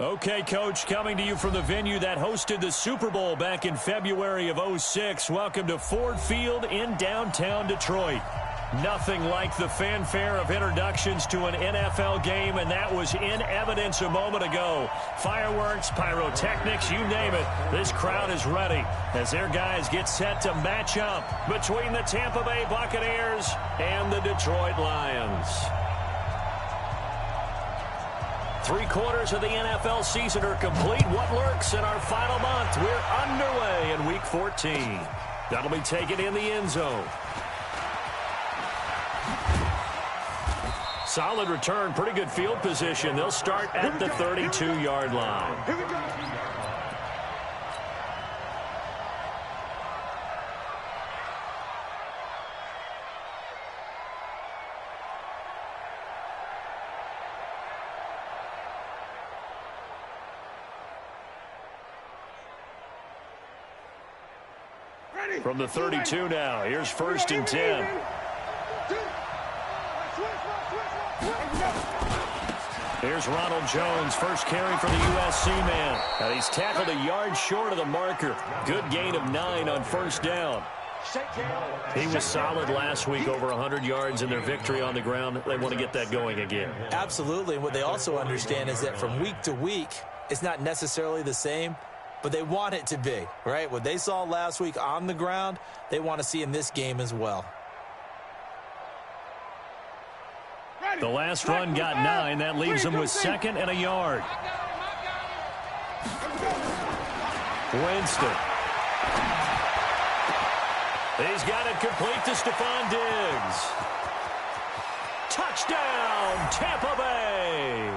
Okay, Coach, coming to you from the venue that hosted the Super Bowl back in February of '06. Welcome to Ford Field in downtown Detroit. Nothing like the fanfare of introductions to an NFL game, and that was in evidence a moment ago. Fireworks, pyrotechnics, you name it. This crowd is ready as their guys get set to match up between the Tampa Bay Buccaneers and the Detroit Lions. 3/4 of the NFL season are complete. What lurks in our final month? We're underway in Week 14. That'll be taken in the end zone. Solid return, pretty good field position. They'll start at the 32-yard line. Here we go. From the 32 now, here's 1st and 10. Here's Ronald Jones, first carry for the USC man. And he's tackled a yard short of the marker. Good gain of 9 on 1st down. He was solid last week, over 100 yards in their victory on the ground. They want to get that going again. Absolutely. And what they also understand is that from week to week, it's not necessarily the same, but they want it to be, right? What they saw last week on the ground, they want to see in this game as well. The last run got 9. That leaves them with 2nd and a yard. Winston. He's got it complete to Stephon Diggs. Touchdown, Tampa Bay.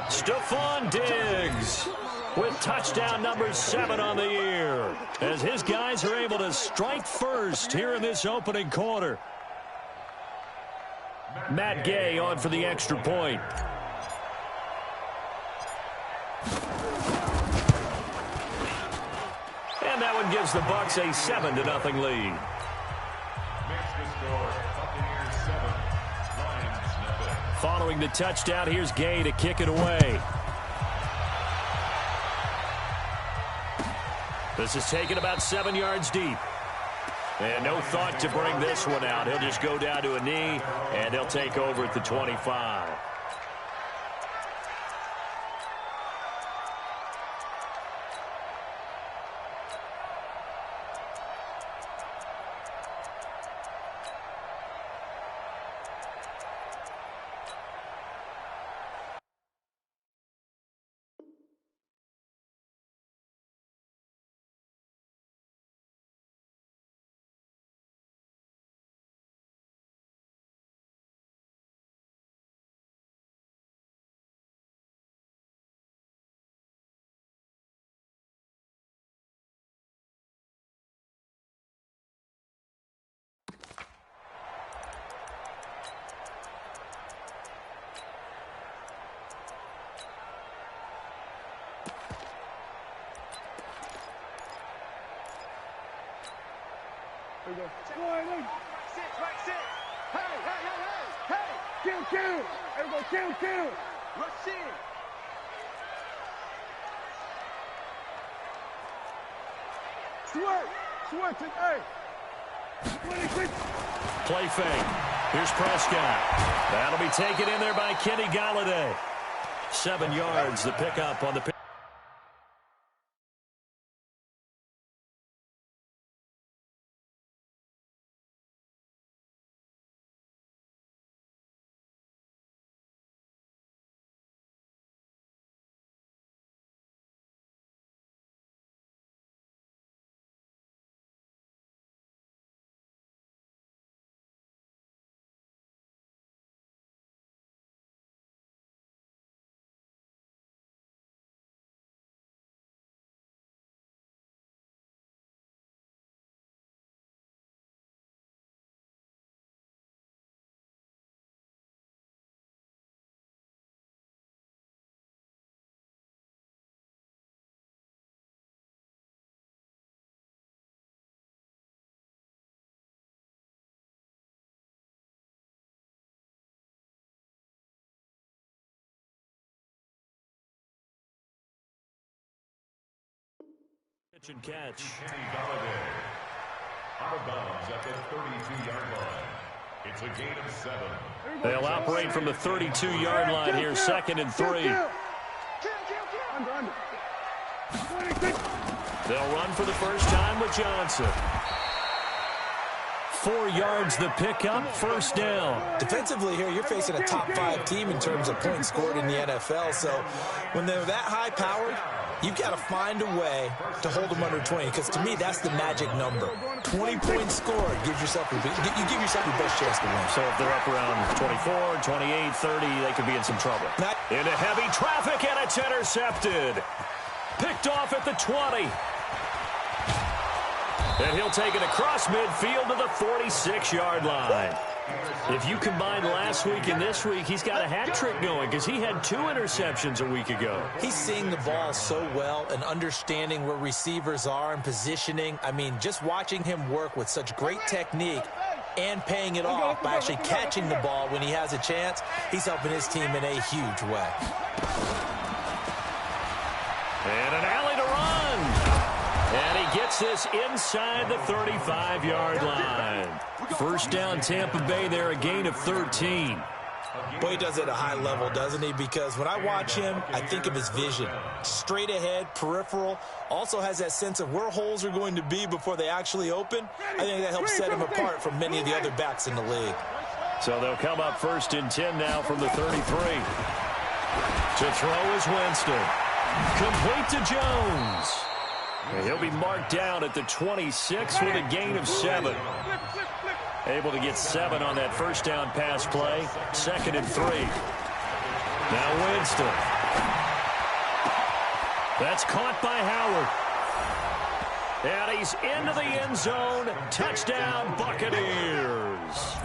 Stephon Diggs with touchdown number 7 on the year, as his guys are able to strike first here in this opening quarter. Matt Gay on for the extra point. And that one gives the Bucs a 7-0 lead. Following the touchdown, here's Gay to kick it away. This is taken about 7 yards deep. And no thought to bring this one out. He'll just go down to a knee, and he'll take over at the 25. Here we go. Sit. Hey. Kill. There we go. Kill. Rush in. Swerve. Hey. Play fake. Here's Prescott. That'll be taken in there by Kenny Golladay. 7 yards, the pickup on the Catch. Kenny Golladay. Out of bounds at the 32-yard line. It's a gain of 7. They'll operate from the 32-yard line here, 2nd and 3. They'll run for the first time with Johnson. 4 yards the pickup, first down. Defensively here, you're facing a top-5 team in terms of points scored in the NFL. So when they're that high-powered, you've got to find a way to hold them under 20, because to me, that's the magic number. 20 points scored, you give yourself your best chance to win. So if they're up around 24, 28, 30, they could be in some trouble. Into heavy traffic, and it's intercepted. Picked off at the 20. And he'll take it across midfield to the 46-yard line. If you combine last week and this week, he's got a hat trick going because he had 2 interceptions a week ago. He's seeing the ball so well and understanding where receivers are and positioning. I mean, just watching him work with such great technique and paying it off by actually catching the ball when he has a chance, he's helping his team in a huge way. And an alley to run. And he gets this inside the 35-yard line. First down, Tampa Bay there, a gain of 13. Boy, he does it at a high level, doesn't he? Because when I watch him, I think of his vision. Straight ahead, peripheral, also has that sense of where holes are going to be before they actually open. I think that helps set him apart from many of the other backs in the league. So they'll come up 1st and 10 now from the 33. To throw is Winston. Complete to Jones. And he'll be marked down at the 26 with a gain of 7. Able to get 7 on that first down pass play. 2nd and 3. Now Winston. That's caught by Howard. And he's into the end zone. Touchdown, Buccaneers.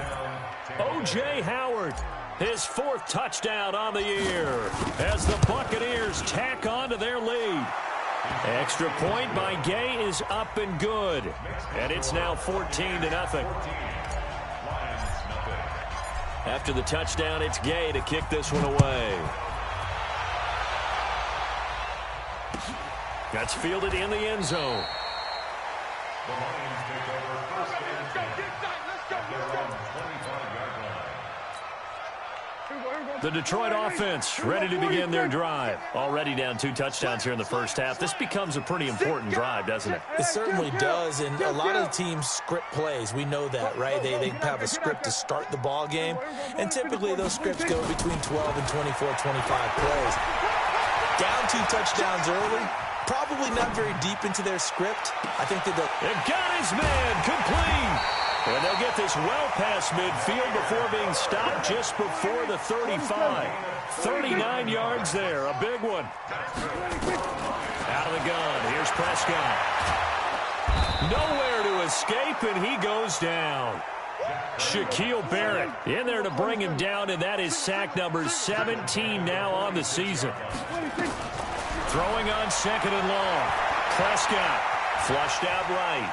O.J. Howard, his 4th touchdown on the year as the Buccaneers tack on to their lead. Extra point by Gay is up and good. And it's now 14-0. After the touchdown, it's Gay to kick this one away. That's fielded in the end zone. The Lions take over 1st and 10. They're on 25-yard line. The Detroit offense ready to begin their drive. Already down 2 touchdowns here in the first half. This becomes a pretty important drive, doesn't it? It certainly does, and a lot of teams script plays. We know that, right? They have a script to start the ball game, and typically those scripts go between 12 and 24, 25 plays. Down 2 touchdowns early, probably not very deep into their script. I think that they've got his man complete. And they'll get this well past midfield before being stopped just before the 35. 39 yards there, a big one. Out of the gun, here's Prescott. Nowhere to escape, and he goes down. Shaquille Barrett in there to bring him down, and that is sack number 17 now on the season. Throwing on 2nd and long. Prescott flushed out right.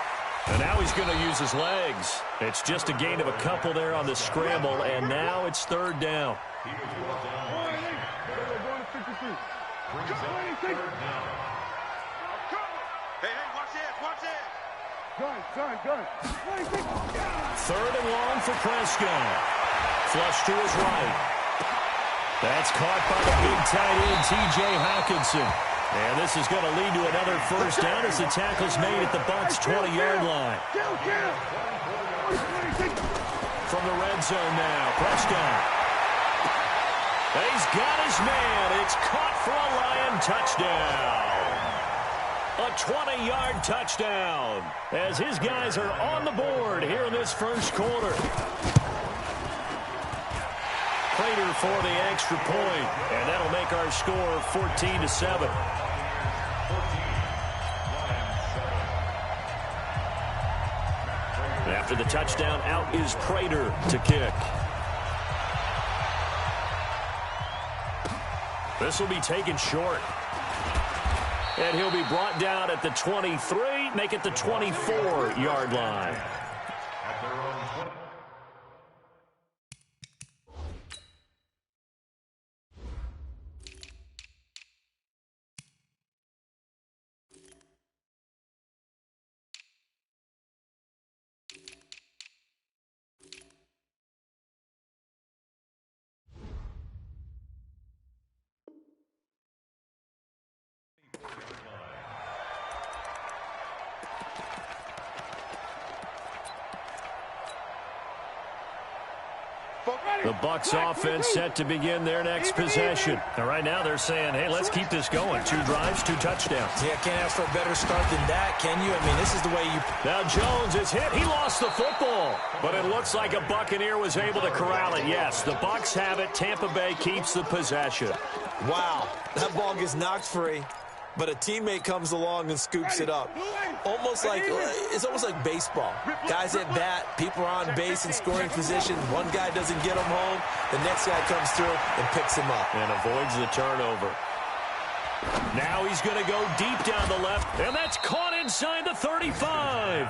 And now he's going to use his legs. It's just a gain of a couple there on the scramble, and now it's 3rd down. He was brought down by brings up 3rd down. Hey, watch it. Gun. 3rd and long for Prescott. Flush to his right. That's caught by the big tight end, T.J. Hockenson. And this is going to lead to another first down as the tackle's made at the Bucs' 20-yard line. From the red zone now, Prescott. He's got his man. It's caught for a Lion touchdown. A 20-yard touchdown as his guys are on the board here in this first quarter. Prater for the extra point, and that'll make our score 14-7. After the touchdown, out is Prater to kick. This will be taken short. And he'll be brought down at the 23, make it the 24-yard line. The Bucs offense set to begin their next possession. And right now they're saying, hey, let's keep this going. 2 drives, 2 touchdowns. Yeah, can't ask for a better start than that, can you? I mean, this is the way you... Now Jones is hit. He lost the football. But it looks like a Buccaneer was able to corral it. Yes, the Bucs have it. Tampa Bay keeps the possession. Wow, that ball gets knocked free, but a teammate comes along and scoops it up. It's almost like baseball. Guys at bat, people are on base in scoring position. One guy doesn't get him home. The next guy comes through and picks him up. And avoids the turnover. Now he's going to go deep down the left, and that's caught inside the 35.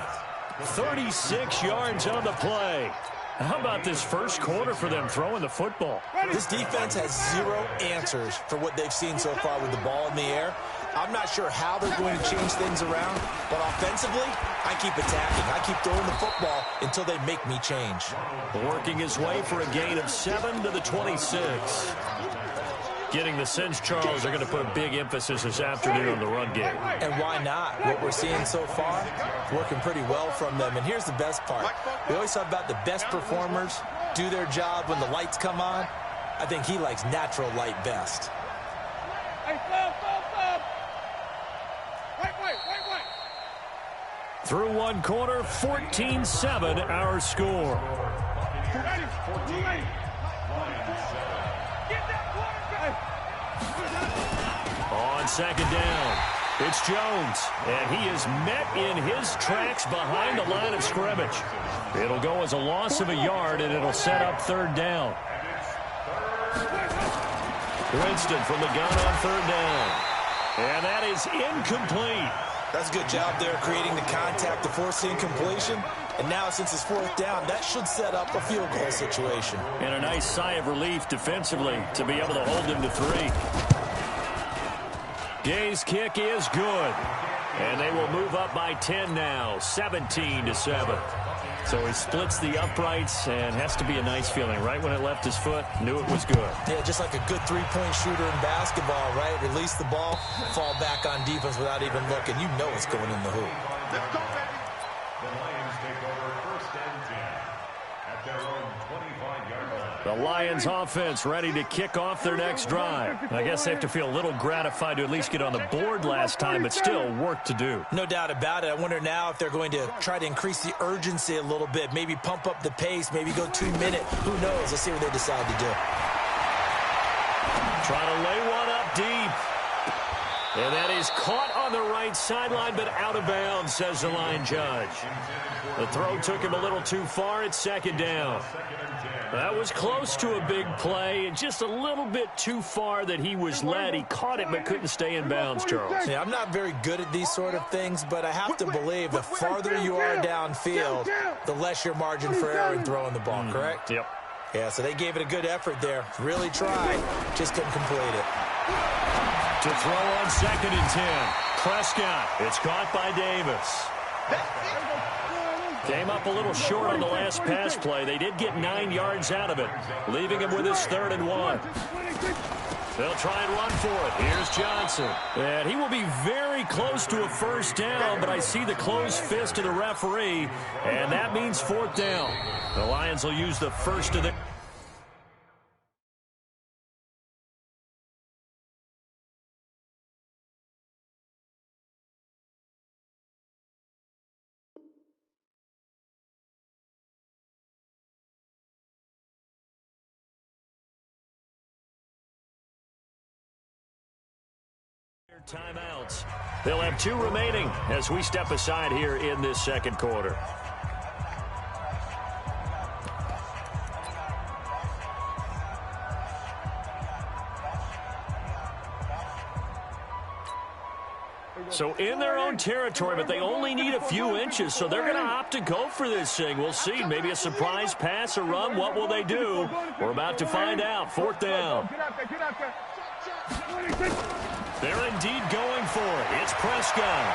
36 yards on the play. How about this first quarter for them throwing the football? This defense has 0 answers for what they've seen so far with the ball in the air. I'm not sure how they're going to change things around, but offensively, I keep attacking. I keep throwing the football until they make me change. Working his way for a gain of 7 to the 26. Getting the sense, Charles, they're going to put a big emphasis this afternoon on the run game. And why not? What we're seeing so far, working pretty well from them. And here's the best part. We always talk about the best performers do their job when the lights come on. I think he likes natural light best. Through one quarter, 14-7 our score. On second down, it's Jones, and he is met in his tracks behind the line of scrimmage. It'll go as a loss of a yard, and it'll set up third down. Winston from the gun on third down, and that is incomplete. That's a good job there creating the contact to force the incompletion. And now, since it's fourth down, that should set up a field goal situation. And a nice sigh of relief defensively to be able to hold him to 3. Gay's kick is good. And they will move up by 10 now, 17-7. So he splits the uprights, and has to be a nice feeling. Right when it left his foot, knew it was good. Yeah, just like a good three-point shooter in basketball, right? Release the ball, fall back on defense without even looking. You know it's going in the hoop. Let's go, baby. The Lions take over 1st and 10 at their own 25-yard line. The Lions offense ready to kick off their next drive. I guess they have to feel a little gratified to at least get on the board last time, but still work to do. No doubt about it. I wonder now if they're going to try to increase the urgency a little bit, maybe pump up the pace, maybe go 2-minute. Who knows? Let's see what they decide to do. Try to lay one up deep. And that is caught on the right sideline, but out of bounds, says the line judge. The throw took him a little too far. It's second down. That was close to a big play, and just a little bit too far that he was led. He caught it but couldn't stay in bounds, Charles. Yeah, I'm not very good at these sort of things, but I have to believe the farther you are downfield, the less your margin for error in throwing the ball, correct? Yep. Yeah, so they gave it a good effort there. Really tried, just couldn't complete it. To throw on 2nd and 10. Prescott. It's caught by Davis. Came up a little short on the last pass play. They did get 9 yards out of it, leaving him with his 3rd and 1. They'll try and run for it. Here's Johnson. And he will be very close to a first down, but I see the closed fist of the referee, and that means 4th down. The Lions will use the first of the... timeouts. They'll have 2 remaining as we step aside here in this second quarter. So in their own territory, but they only need a few inches, so they're going to opt to go for this thing. We'll see. Maybe a surprise pass or run. What will they do? We're about to find out. 4th down. They're indeed going for it. It's Prescott.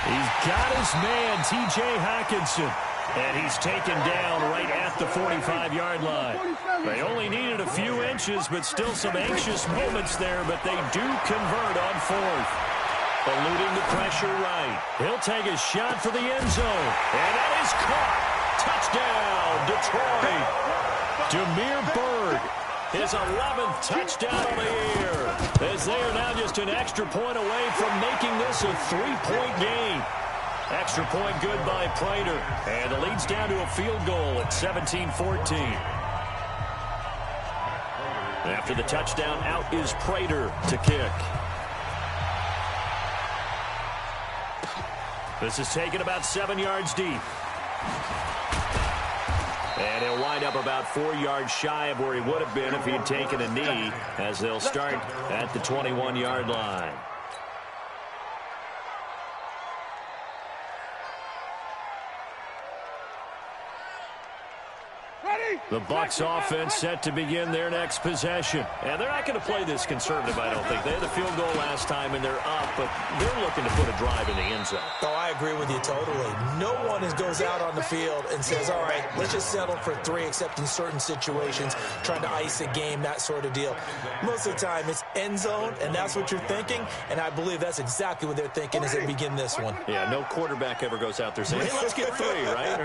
He's got his man, T.J. Hockenson. And he's taken down right at the 45-yard line. They only needed a few inches, but still some anxious moments there, but they do convert on 4th. Eluding the pressure right. He'll take a shot for the end zone. And that is caught. Touchdown, Detroit. Damiere Byrd, his 11th touchdown of the year, as they are now just an extra point away from making this a 3-point game. Extra point good by Prater, and it leads down to a field goal at 17-14. After the touchdown, out is Prater to kick. This is taken about 7 yards deep. And he'll wind up about 4 yards shy of where he would have been if he had taken a knee, as they'll start at the 21-yard line. The Bucs offense set to begin their next possession. And they're not going to play this conservative, I don't think. They had the field goal last time, and they're up, but they're looking to put a drive in the end zone. Oh, I agree with you totally. No one goes out on the field and says, all right, let's just settle for 3, except in certain situations, trying to ice a game, that sort of deal. Most of the time, it's end zone, and that's what you're thinking, and I believe that's exactly what they're thinking as they begin this one. Yeah, no quarterback ever goes out there saying, hey, let's get 3, right?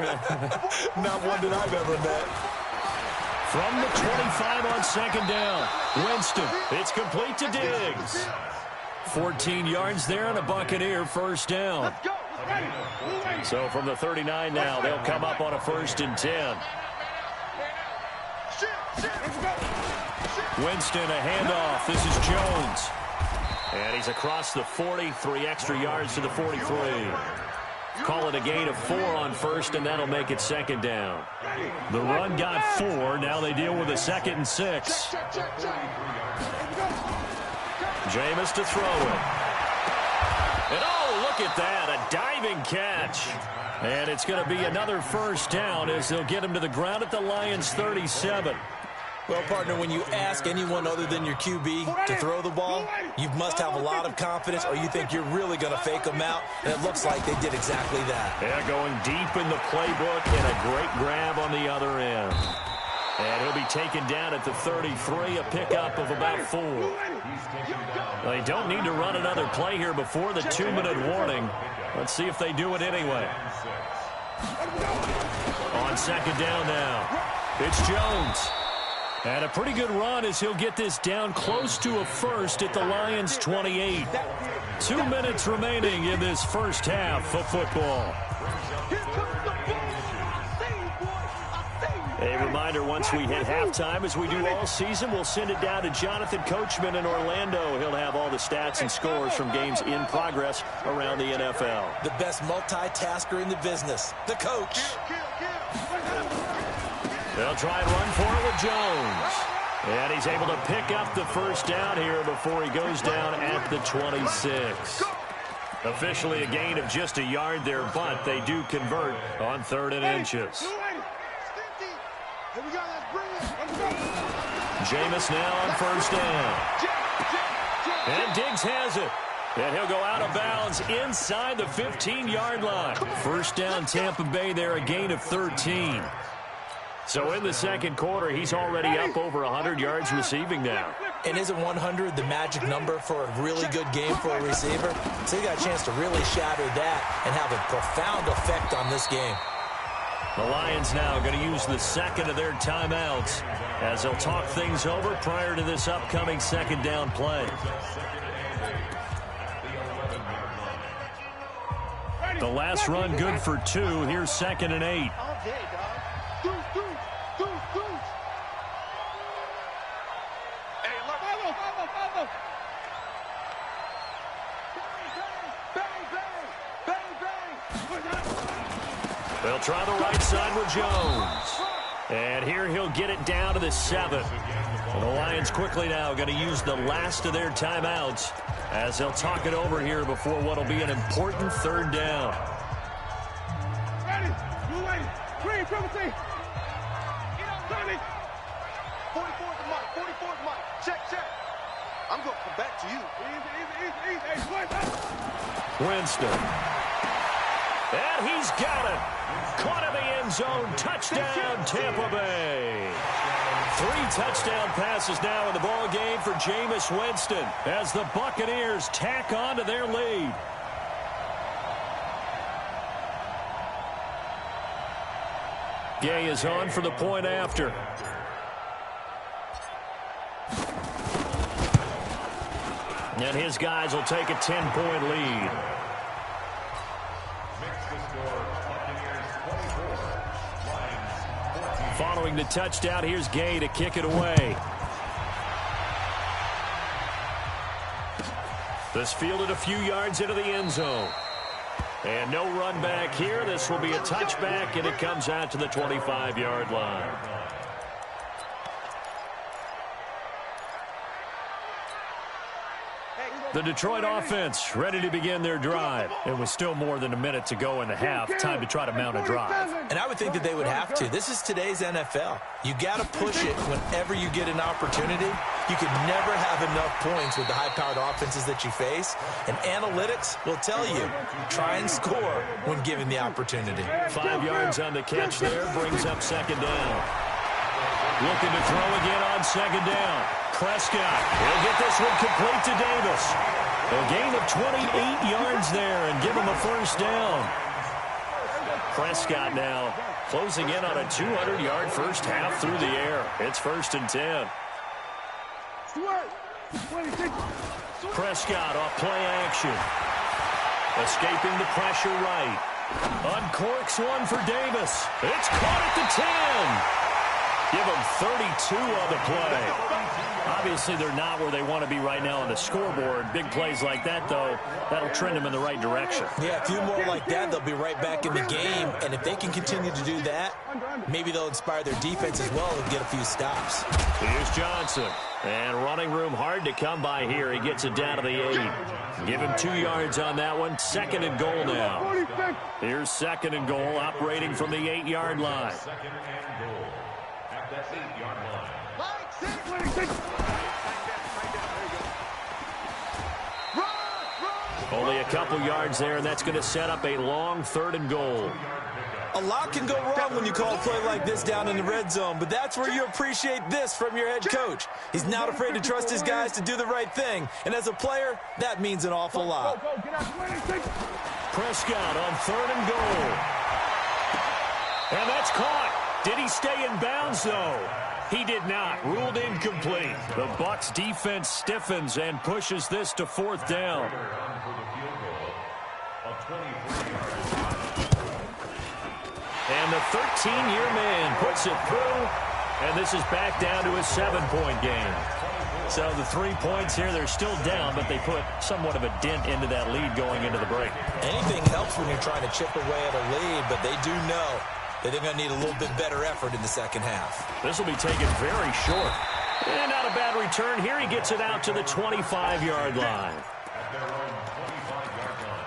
Not one that I've ever met. From the 25 on second down, Winston. It's complete to Diggs. 14 yards there on a Buccaneer first down. So from the 39 now, they'll come up on a 1st and 10. Winston, a handoff. This is Jones. And he's across the 40, 3 extra yards to the 43. Call it a gain of 4 on 1st, and that'll make it 2nd down. The run got 4. Now they deal with a 2nd and 6. Jameis to throw it. And oh, look at that, a diving catch. And it's going to be another 1st down as they'll get him to the ground at the Lions' 37. Well, partner, when you ask anyone other than your QB to throw the ball, you must have a lot of confidence, or you think you're really going to fake them out, and it looks like they did exactly that. Yeah, going deep in the playbook, and a great grab on the other end. And he'll be taken down at the 33, a pickup of about 4. They don't need to run another play here before the 2-minute warning. Let's see if they do it anyway. On second down now, it's Jones. And a pretty good run as he'll get this down close to a 1st at the Lions' 28. 2 minutes remaining in this first half of football. A reminder, once we hit halftime, as we do all season, we'll send it down to Jonathan Coachman in Orlando. He'll have all the stats and scores from games in progress around the NFL. The best multitasker in the business, the coach. They'll try and run for it with Jones. And he's able to pick up the 1st down here before he goes down at the 26. Officially a gain of just a yard there, but they do convert on 3rd and inches. Jameis now on 1st down. And Diggs has it. And he'll go out of bounds inside the 15-yard line. 1st down Tampa Bay there, a gain of 13. So in the second quarter, he's already up over 100 yards receiving now. And isn't 100 the magic number for a really good game for a receiver? So he got a chance to really shatter that and have a profound effect on this game. The Lions now going to use the 2nd of their timeouts as they'll talk things over prior to this upcoming 2nd down play. The last run good for 2. Here's 2nd and 8. They'll try the right side with Jones. And here he'll get it down to the 7. And the Lions quickly now going to use the last of their timeouts as they'll talk it over here before what will be an important 3rd down. Ready? You ready? Green, triple T. 44's the mark. 44's the mark. Check. I'm going to come back to you. Easy. Hey, Winston. And he's got it. Caught in the end zone. Touchdown, Tampa Bay. 3 touchdown passes now in the ball game for Jameis Winston as the Buccaneers tack on to their lead. Gay is on for the point after. And his guys will take a 10-point lead. Following the touchdown, here's Gay to kick it away. This fielded a few yards into the end zone. And no run back here. This will be a touchback, and it comes out to the 25-yard line. The Detroit offense ready to begin their drive. It was still more than a minute to go in the half. Time to try to mount a drive. And I would think that they would have to. This is today's NFL. You got to push it whenever you get an opportunity. You can never have enough points with the high-powered offenses that you face. And analytics will tell you, try and score when given the opportunity. 5 yards on the catch there, brings up second down. Looking to throw again on second down. Prescott will get this one complete to Davis. A gain of 28 yards there and give him a first down. Prescott now closing in on a 200-yard first half through the air. It's 1st and 10. Prescott off play action. Escaping the pressure right. Uncorks one for Davis. It's caught at the 10. Give them 32 on the play. Obviously, they're not where they want to be right now on the scoreboard. Big plays like that, though, that'll trend them in the right direction. Yeah, a few more like that, they'll be right back in the game. And if they can continue to do that, maybe they'll inspire their defense as well and get a few stops. Here's Johnson. And running room hard to come by here. He gets it down to the 8. Give him 2 yards on that one. 2nd and goal now. Here's 2nd and goal, operating from the 8-yard line. 2nd and goal at that 8-yard line. Only a couple yards there, and that's going to set up a long 3rd and goal. A lot can go wrong when you call a play like this down in the red zone, but that's where you appreciate this from your head coach. He's not afraid to trust his guys to do the right thing, and as a player, that means an awful lot. Prescott on 3rd and goal. And that's caught. Did he stay in bounds, though? He did not. Ruled incomplete. The Bucs defense stiffens and pushes this to 4th down. And the 13-year man puts it through, and this is back down to a 7-point game. So the 3 points here, they're still down, but they put somewhat of a dent into that lead going into the break. Anything helps when you're trying to chip away at a lead, but they do know that they're going to need a little bit better effort in the second half. This will be taken very short. And not a bad return here. He gets it out to the 25-yard line. At their own 25-yard line.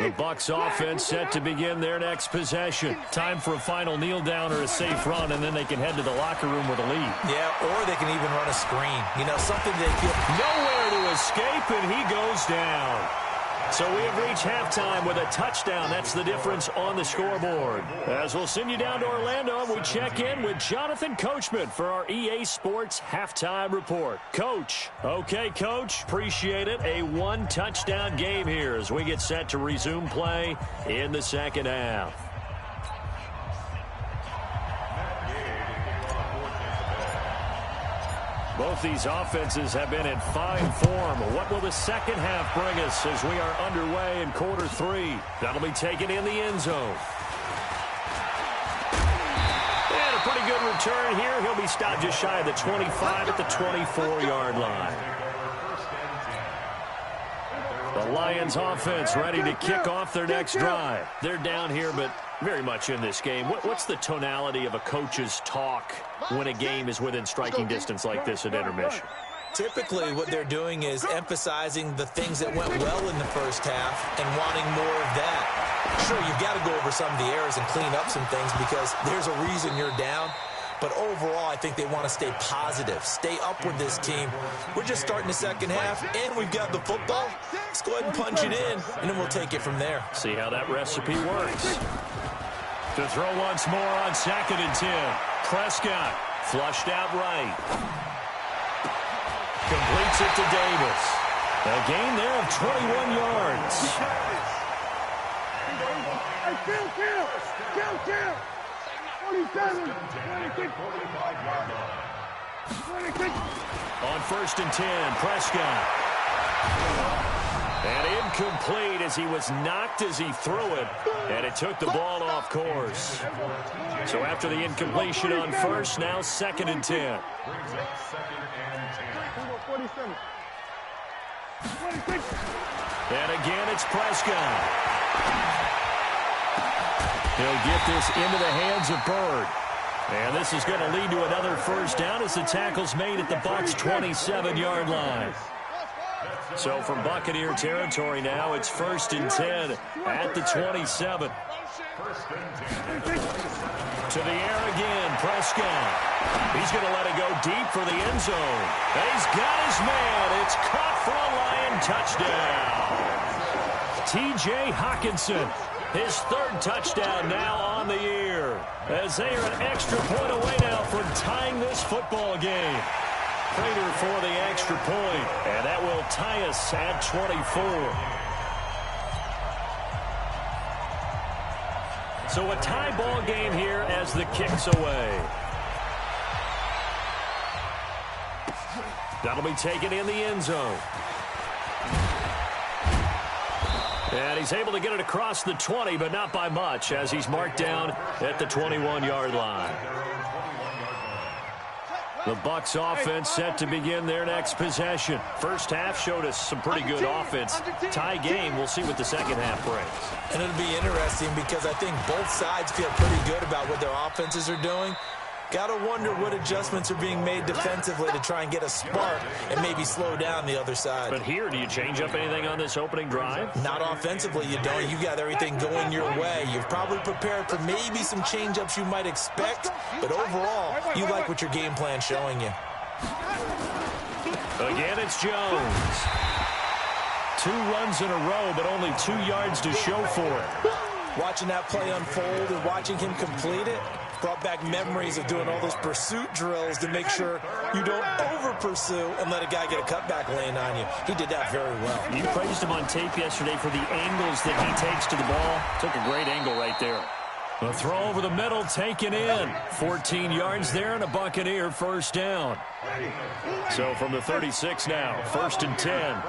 The Bucs offense set to begin their next possession. Time for a final kneel down or a safe run, and then they can head to the locker room with a lead. Yeah, or they can even run a screen. You know, something they feel nowhere to escape, and he goes down. So we have reached halftime with a touchdown. That's the difference on the scoreboard. As we'll send you down to Orlando, we check in with Jonathan Coachman for our EA Sports Halftime Report. Coach. Okay, Coach. Appreciate it. A 1-touchdown game here as we get set to resume play in the second half. Both these offenses have been in fine form. What will the second half bring us as we are underway in quarter 3? That'll be taken in the end zone. And a pretty good return here. He'll be stopped just shy of the 25 at the 24-yard line. The Lions offense ready to kick off their next drive. They're down here, but very much in this game. What's the tonality of a coach's talk when a game is within striking distance like this at intermission? Typically, what they're doing is emphasizing the things that went well in the first half and wanting more of that. Sure, you've got to go over some of the errors and clean up some things because there's a reason you're down. But overall, I think they want to stay positive, stay up with this team. We're just starting the second half, and we've got the football. Let's go ahead and punch it in, and then we'll take it from there. See how that recipe works. To throw once more on 2nd and 10. Prescott flushed out right. Completes it to Davis. A gain there of 21 yards. Hey, kill. 47, 26. On 1st and 10, Prescott. And incomplete as he was knocked as he threw it, and it took the ball off course. So after the incompletion on 1st, now 2nd and 10. And again, it's Prescott. He'll get this into the hands of Byrd. And this is going to lead to another 1st down as the tackle's made at the Bucs' 27-yard line. So from Buccaneer territory now, it's 1st and 10 at the 27. To the air again, Prescott. He's going to let it go deep for the end zone. And he's got his man. It's caught for a Lion touchdown. T.J. Hockenson, his 3rd touchdown now on the year, as they are an extra point away now from tying this football game. Prater for the extra point, and that will tie us at 24. So a tie ball game here as the kick's away. That'll be taken in the end zone. And he's able to get it across the 20, but not by much, as he's marked down at the 21-yard line. The Bucs offense set to begin their next possession. First half showed us some pretty good offense. Tie game, we'll see what the second half brings. And it'll be interesting because I think both sides feel pretty good about what their offenses are doing. Got to wonder what adjustments are being made defensively to try and get a spark and maybe slow down the other side. But here, do you change up anything on this opening drive? Not offensively, you don't. You got everything going your way. You've probably prepared for maybe some change-ups you might expect, but overall, you like what your game plan's showing you. Again, it's Jones. 2 runs in a row, but only 2 yards to show for it. Watching that play unfold and watching him complete it brought back memories of doing all those pursuit drills to make sure you don't over-pursue and let a guy get a cutback laying on you. He did that very well. You praised him on tape yesterday for the angles that he takes to the ball. Took a great angle right there. The throw over the middle, taken in. 14 yards there and a Buccaneer 1st down. So from the 36 now, 1st and 10.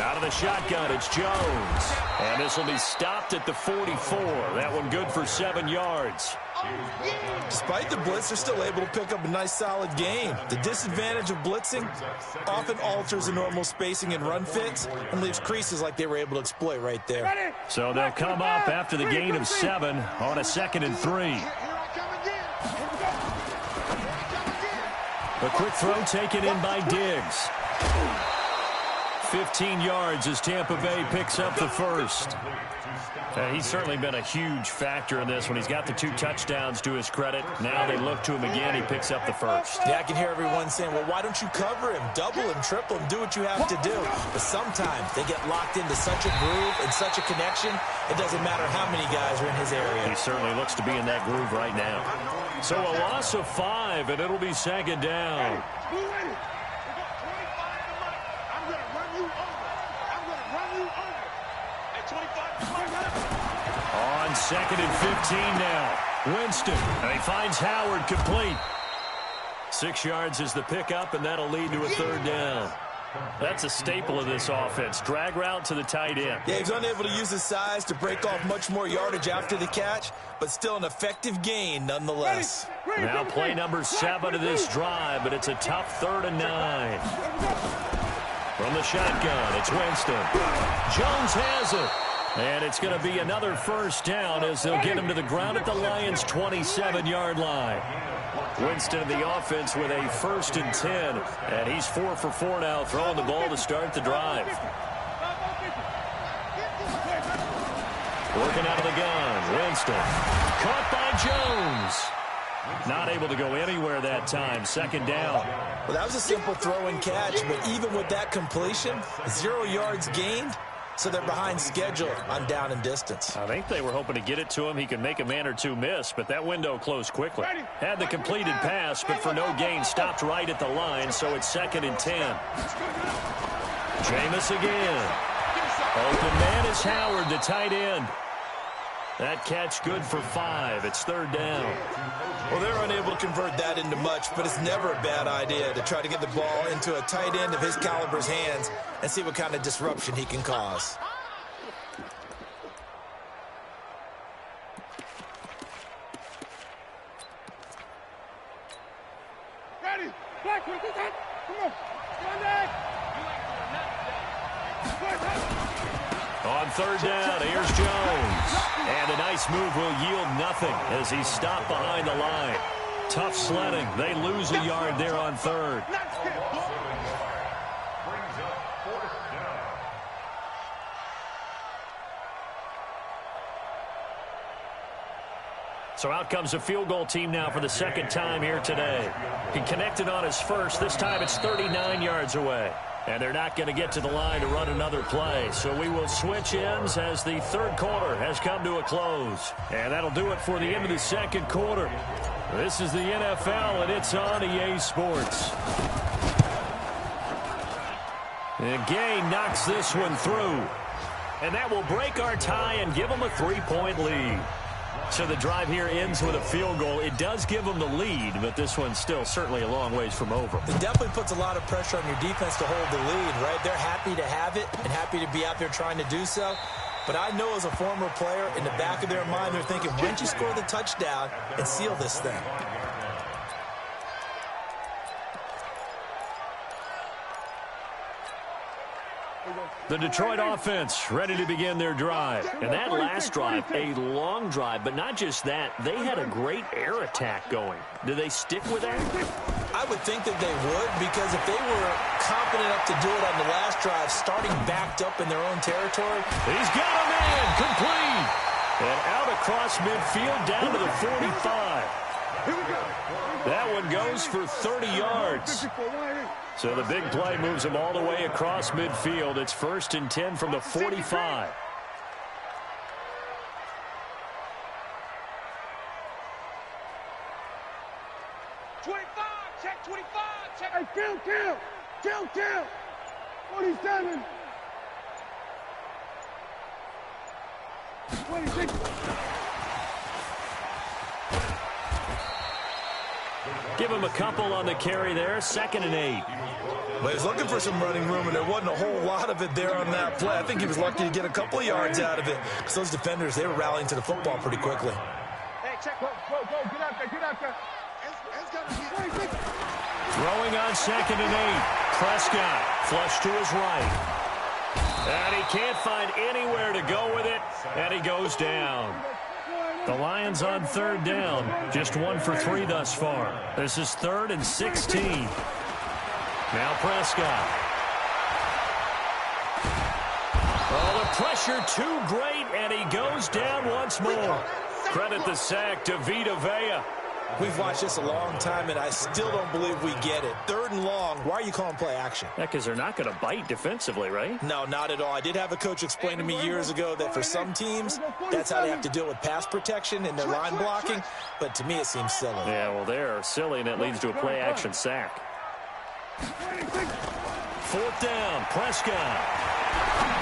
Out of the shotgun, it's Jones. And this will be stopped at the 44. That one good for 7 yards. Despite the blitz, they're still able to pick up a nice, solid gain. The disadvantage of blitzing often alters the normal spacing and run fits and leaves creases like they were able to exploit right there. So they'll come up after the gain of 7 on a 2nd and 3. A quick throw taken in by Diggs. 15 yards as Tampa Bay picks up the 1st. He's certainly been a huge factor in this when he's got the 2 touchdowns to his credit. Now they look to him again. He picks up the 1st. Yeah, I can hear everyone saying, well, why don't you cover him, double him, triple him, do what you have to do. But sometimes they get locked into such a groove and such a connection, it doesn't matter how many guys are in his area. He certainly looks to be in that groove right now. So a loss of 5, and it'll be 2nd down. On 2nd and 15 now. Winston, and he finds Howard complete. 6 yards is the pickup, and that'll lead to a 3rd down. That's a staple of this offense. Drag route to the tight end. Yeah, he's unable to use his size to break off much more yardage after the catch, but still an effective gain nonetheless. Now play number 7 of this drive, but it's a tough 3rd and 9. From the shotgun, it's Winston. Jones has it. And it's going to be another 1st down as they'll get him to the ground at the Lions' 27-yard line. Winston in the offense with a 1st and 10. And he's 4 for 4 now, throwing the ball to start the drive. Working out of the gun, Winston. Caught by Jones. Not able to go anywhere that time. 2nd down. Well, that was a simple throw and catch, but even with that completion, 0 yards gained, so they're behind schedule on down and distance. I think they were hoping to get it to him. He could make a man or two miss, but that window closed quickly. Had the completed pass, but for no gain, stopped right at the line, so it's 2nd and 10. Jameis again. Open man is Howard, the tight end. That catch good for 5. It's 3rd down. Well, they're unable to convert that into much, but it's never a bad idea to try to get the ball into a tight end of his caliber's hands and see what kind of disruption he can cause. Ready? Black, come on. Come on. On 3rd down, here's Jones. And a nice move will yield nothing as he's stopped behind the line. Tough sledding. They lose a yard there on 3rd. Brings up 4th down. So out comes a field goal team now for the 2nd time here today. He connected on his first. This time it's 39 yards away. And they're not going to get to the line to run another play. So we will switch ends as the 3rd quarter has come to a close. And that'll do it for the end of the 2nd quarter. This is the NFL, and it's on EA Sports. And Gay knocks this one through. And that will break our tie and give them a 3-point lead. So the drive here ends with a field goal. It does give them the lead, but this one's still certainly a long ways from over. It definitely puts a lot of pressure on your defense to hold the lead, right? They're happy to have it and happy to be out there trying to do so. But I know as a former player, in the back of their mind, they're thinking, why don't you score the touchdown and seal this thing? The Detroit offense ready to begin their drive. And that last drive, a long drive, but not just that. They had a great air attack going. Do they stick with that? I would think that they would, because if they were confident enough to do it on the last drive, starting backed up in their own territory. He's got a man, complete. And out across midfield down to the 45. That one goes for 30 yards. So the big play moves them all the way across midfield. It's 1st and 10 from the 45. Check 25. Check. Hey, kill. 47. 26. Give him a couple on the carry there. 2nd and 8. Well, he was looking for some running room, and there wasn't a whole lot of it there on that play. I think he was lucky to get a couple of yards out of it, because those defenders, they were rallying to the football pretty quickly. Hey, check. Go. Get out there. Throwing on 2nd and 8. Prescott flush to his right. And he can't find anywhere to go with it, and he goes down. The Lions on 3rd down. Just 1 for 3 thus far. This is 3rd and 16. Now Prescott. Oh, the pressure too great, and he goes down once more. Credit the sack to Vita Vea. We've watched this a long time, and I still don't believe we get it. 3rd and long. Why are you calling play action? Yeah, because they're not going to bite defensively, right? No, not at all. I did have a coach explain to me years ago that for some teams, that's how they have to deal with pass protection and their line blocking. But to me, it seems silly. Yeah, well, they're silly, and it leads to a play action sack. 4th down, Prescott.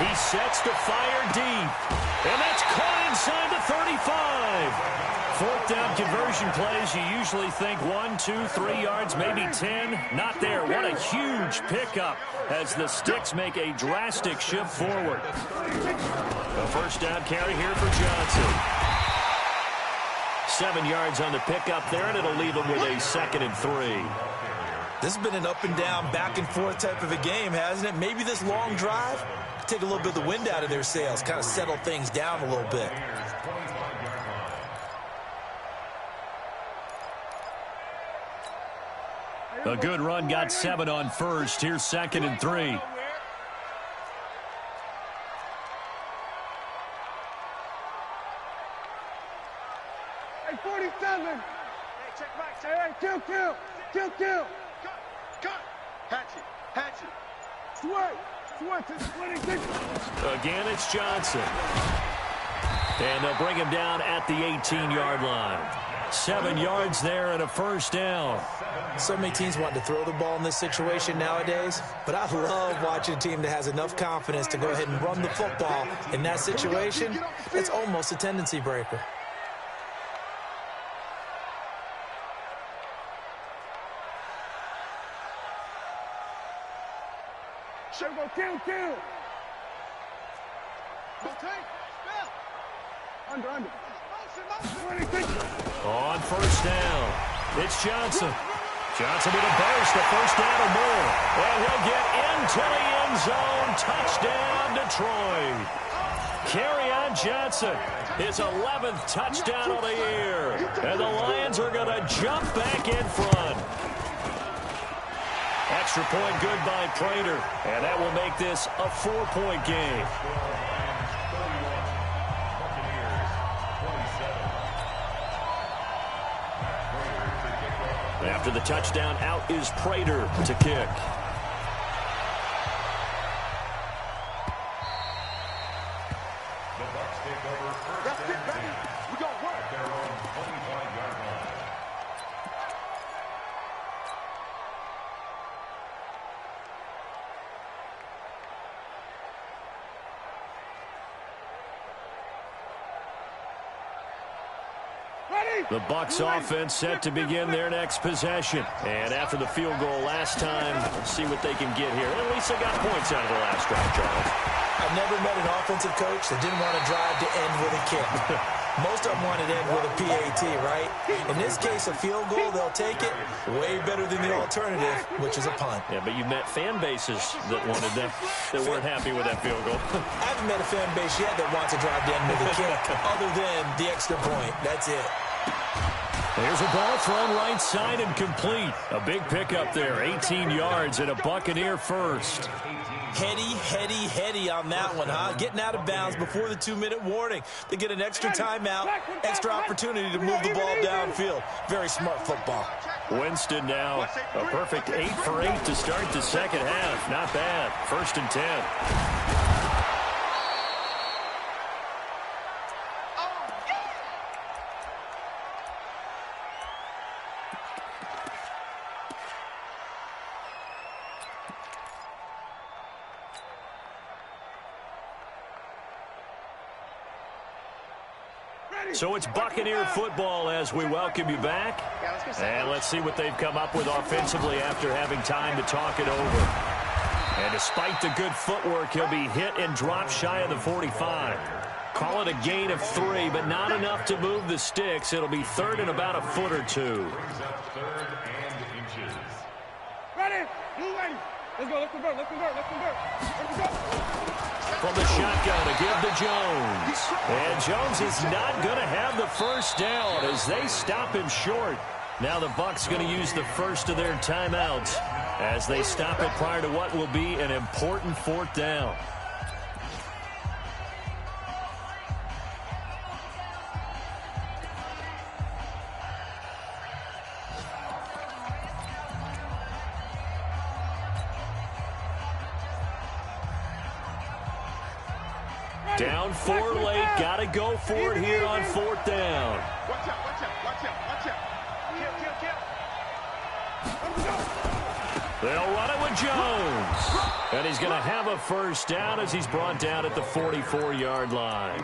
He sets to fire deep. And that's caught inside the 35. 4th down conversion plays, you usually think 1, 2, 3 yards, maybe 10. Not there. What a huge pickup as the Sticks make a drastic shift forward. A 1st down carry here for Johnson. 7 yards on the pickup there, and it'll leave them with a 2nd and 3. This has been an up and down, back and forth type of a game, hasn't it? Maybe this long drive take a little bit of the wind out of their sails, kind of settle things down a little bit. A good run, got 7 on first. Here's 2nd and 3. Hey, 47. Hey, check back. Hey, kill. Cut. Hatchet. Sway. Again, it's Johnson. And they'll bring him down at the 18-yard line. 7 yards there and a first down. So many teams want to throw the ball in this situation nowadays, but I love watching a team that has enough confidence to go ahead and run the football in that situation. It's almost a tendency breaker. Kill. Under. On first down, it's Johnson. Johnson with a burst, a first down or more. And he'll get into the end zone. Touchdown, Detroit. Kerryon Johnson, his 11th touchdown of the year. And the Lions are going to jump back in front. Extra point good by Prater. And that will make this a 4-point game. After the touchdown, out is Prater to kick. The Bucs take over first and 10. We got work. At their own 25-yard line. The Bucs offense set to begin their next possession. And after the field goal last time, let's see what they can get here. At least they got points out of the last drive, Charles. I've never met an offensive coach that didn't want to drive to end with a kick. Most of them wanted to end with a PAT, right? In this case, a field goal, they'll take it. Way better than the alternative, which is a punt. Yeah, but you met fan bases that wanted them, that weren't happy with that field goal. I haven't met a fan base yet that wants to drive to end with a kick, other than the extra point. That's it. There's a ball thrown right side and complete. A big pickup there, 18 yards and a Buccaneer first. Heady on that one, huh? Getting out of bounds before the 2-minute warning. They get an extra timeout, extra opportunity to move the ball downfield. Very smart football. Winston now, a perfect 8 for 8 to start the second half. Not bad. 1st and 10. So it's Buccaneer football as we welcome you back. And let's see what they've come up with offensively after having time to talk it over. And despite the good footwork, he'll be hit and dropped shy of the 45. Call it a gain of 3, but not enough to move the sticks. It'll be 3rd and about a foot or 2. Brings up 3rd and inches. Ready? Let's go. Let's convert. From the shotgun to give to Jones. And Jones is not going to have the first down as they stop him short. Now the Bucs going to use the first of their timeouts as they stop it prior to what will be an important 4th down. Down 4 late, got to go for it here on 4th down. Watch out. They'll run it with Jones. And he's going to have a first down as he's brought down at the 44-yard line.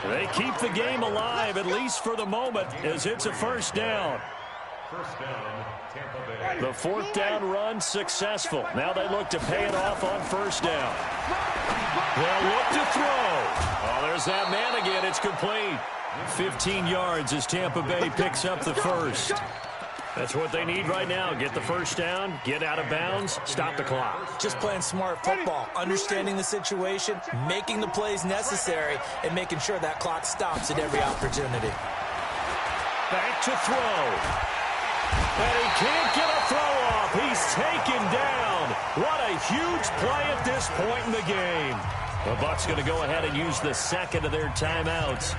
They keep the game alive, at least for the moment, as it's a first down. First down, Tampa Bay. The 4th down run successful. Now they look to pay it off on first down. They'll look to throw. Oh, there's that man again. It's complete. 15 yards as Tampa Bay picks up the first. That's what they need right now. Get the first down, get out of bounds, stop the clock. Just playing smart football, understanding the situation, making the plays necessary, and making sure that clock stops at every opportunity. Back to throw. And he can't get a throw off. He's taken down. What a huge play at this point in the game. The Bucs going to go ahead and use the second of their timeouts,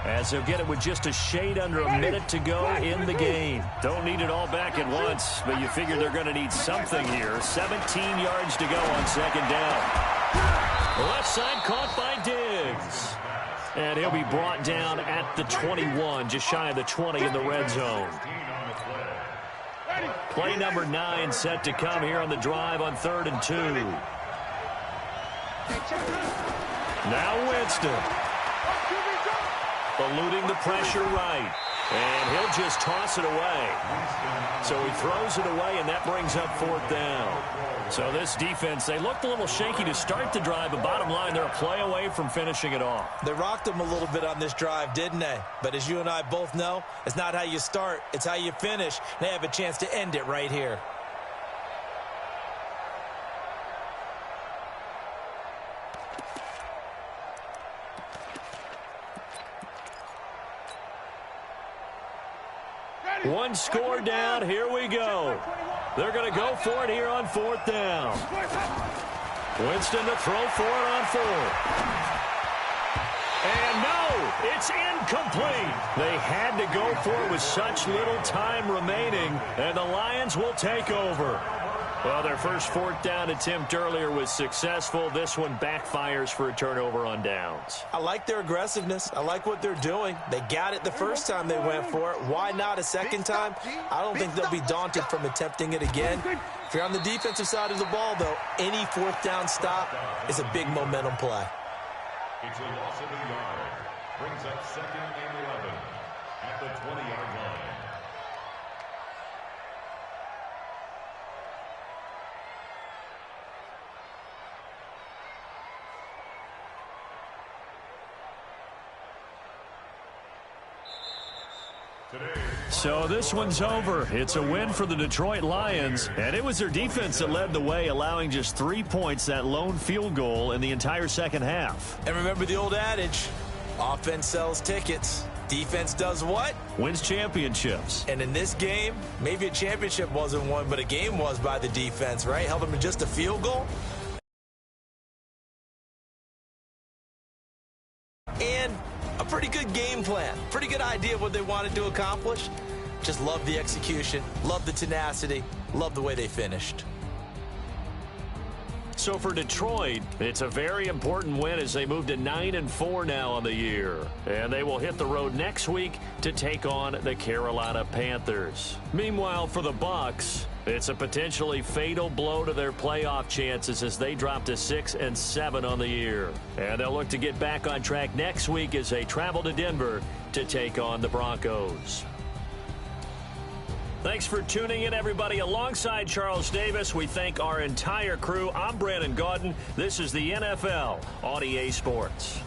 as they'll get it with just a shade under a minute to go in the game. Don't need it all back at once, but you figure they're going to need something here. 17 yards to go on 2nd down. Left side caught by Diggs. And he'll be brought down at the 21, just shy of the 20 in the red zone. Play number 9 set to come here on the drive on 3rd and 2. Now Winston. Eluding the pressure right. And he'll just toss it away. So he throws it away, and that brings up 4th down. So this defense, they looked a little shaky to start the drive, but bottom line, they're a play away from finishing it off. They rocked them a little bit on this drive, didn't they? But as you and I both know, it's not how you start, it's how you finish. They have a chance to end it right here. One score down. Here we go. They're going to go for it here on 4th down. Winston to throw for it on 4th. And no, it's incomplete. They had to go for it with such little time remaining, and the Lions will take over. Well, their first 4th down attempt earlier was successful. This one backfires for a turnover on downs. I like their aggressiveness. I like what they're doing. They got it the first time they went for it. Why not a second time? I don't think they'll be daunted from attempting it again. If you're on the defensive side of the ball, though, any 4th down stop is a big momentum play. It's a loss of a yard. Brings up 2nd and 11 at the 20-yard line. So this one's over. It's a win for the Detroit Lions, and it was their defense that led the way, allowing just 3 points, that lone field goal in the entire second half. And remember the old adage, offense sells tickets. Defense does what? Wins championships. And in this game, maybe a championship wasn't won, but a game was by the defense, right? Held them to just a field goal. And a pretty good game plan. Pretty good idea of what they wanted to accomplish. Just love the execution, love the tenacity, love the way they finished. So for Detroit, it's a very important win as they move to 9-4 now on the year. And they will hit the road next week to take on the Carolina Panthers. Meanwhile, for the Bucs, it's a potentially fatal blow to their playoff chances as they drop to 6-7 on the year. And they'll look to get back on track next week as they travel to Denver to take on the Broncos. Thanks for tuning in, everybody. Alongside Charles Davis, we thank our entire crew. I'm Brandon Gaudin. This is the NFL on EA Sports.